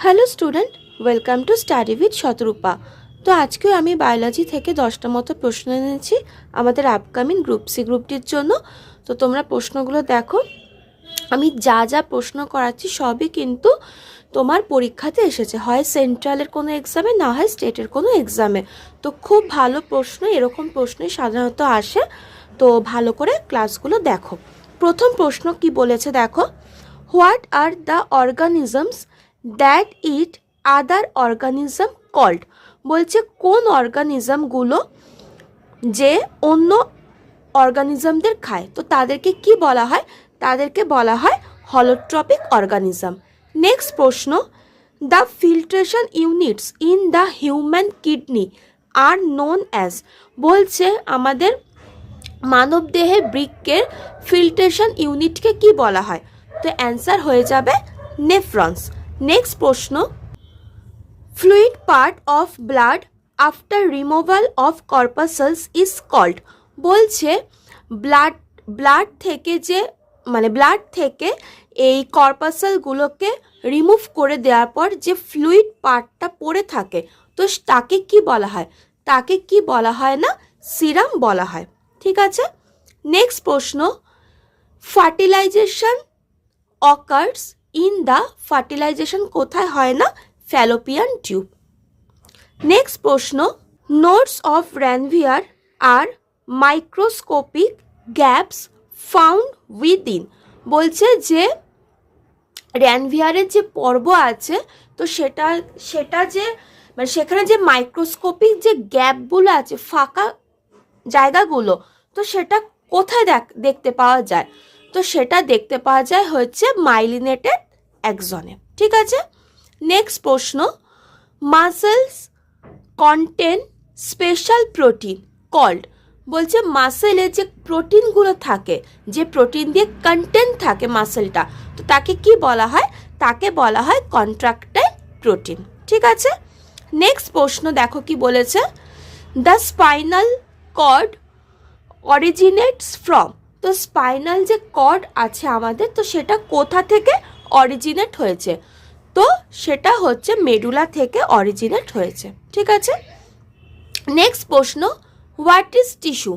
Hello student, welcome to study with Shatarupa. তো আজকেও আমি বায়োলজি থেকে 10টা মতো প্রশ্ন এনেছি আমাদের আপকামিং গ্রুপ সি গ্রুপটির জন্য। তো তোমরা প্রশ্নগুলো দেখো। আমি যা যা প্রশ্ন করাচ্ছি সবই কিন্তু তোমার পরীক্ষাতে এসেছে, হয় সেন্ট্রালের কোনো এক্সামে, না হয় স্টেটের কোনো এক্সামে। তো খুব ভালো প্রশ্ন, এরকম প্রশ্নই সাধারণত আসে। তো ভালো করে ক্লাসগুলো দেখো। প্রথম প্রশ্ন কি বলেছে দেখো, what are the organisms that eat other organism called. বলছে কোন অর্গানিজমগুলো যে অন্য অর্গানিজমদের খায়, তো তাদেরকে কি বলা হয়? তাদেরকে বলা হয় হলোট্রপিক অর্গানিজম। নেক্সট প্রশ্ন, the filtration units in the human kidney are known as. বলছে আমাদের মানবদেহে বৃক্কের ফিল্ট্রেশন ইউনিটকে কি বলা হয়? তো অ্যান্সার হয়ে যাবে নেফ্রন্স। নেক্সট প্রশ্ন, fluid part of blood after removal of corpuscles is called. বলছে ব্লাড থেকে যে ব্লাড থেকে এই কর্পাসেলগুলোকে রিমুভ করে দেওয়ার পর যে ফ্লুইড পার্টটা পড়ে থাকে, তো তাকে কি বলা হয়? তাকে কি বলা হয় না, সিরাম বলা হয়। ঠিক আছে। নেক্সট প্রশ্ন, fertilisation occurs in the, fertilisation কোথায় হয় না? Fallopian tube. নেক্সট প্রশ্ন, nodes of Ranvier are microscopic gaps found within. বলছে যে র্যানভিয়ারের যে পর্ব আছে, তো সেটা যে সেখানে যে মাইক্রোস্কোপিক যে গ্যাপগুলো আছে, ফাঁকা জায়গাগুলো, তো সেটা কোথায় দেখতে পাওয়া যায়? তো সেটা দেখতে পাওয়া যায় হচ্ছে মাইলিনেটেড অ্যাক্সনে। ঠিক আছে। নেক্সট প্রশ্ন, muscles contain special protein called. বলছে মাসেলে যে প্রোটিনগুলো থাকে, যে প্রোটিন দিয়ে কন্টেন্ট থাকে মাসেলটা, তো তাকে কি বলা হয়? তাকে বলা হয় কন্ট্রাক্টাইল প্রোটিন। ঠিক আছে। নেক্সট প্রশ্ন দেখো কি বলেছে, the spinal cord originates from. তো স্পাইনাল যে কর্ড আছে আমাদের, তো সেটা কোথা থেকে অরিজিনেট হয়েছে? তো সেটা হচ্ছে মেডুলা থেকে অরিজিনেট হয়েছে। ঠিক আছে। নেক্সট প্রশ্ন, হোয়াট ইজ টিস্যু?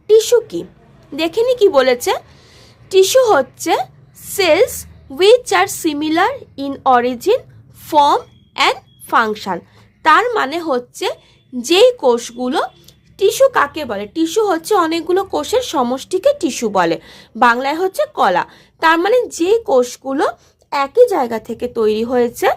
টিস্যু কি? দেখিনি কি বলেছে, টিস্যু হচ্ছে cells which are similar in origin, form and function. তার মানে হচ্ছে যেই কোষগুলো, টিস্যু কাকে বলে? টিস্যু হচ্ছে অনেকগুলো কোষের সমষ্টিকে টিস্যু বলে, বাংলায় হচ্ছে কলা। তার মানে যে কোষগুলো একই জায়গা থেকে তৈরি হয়েছে,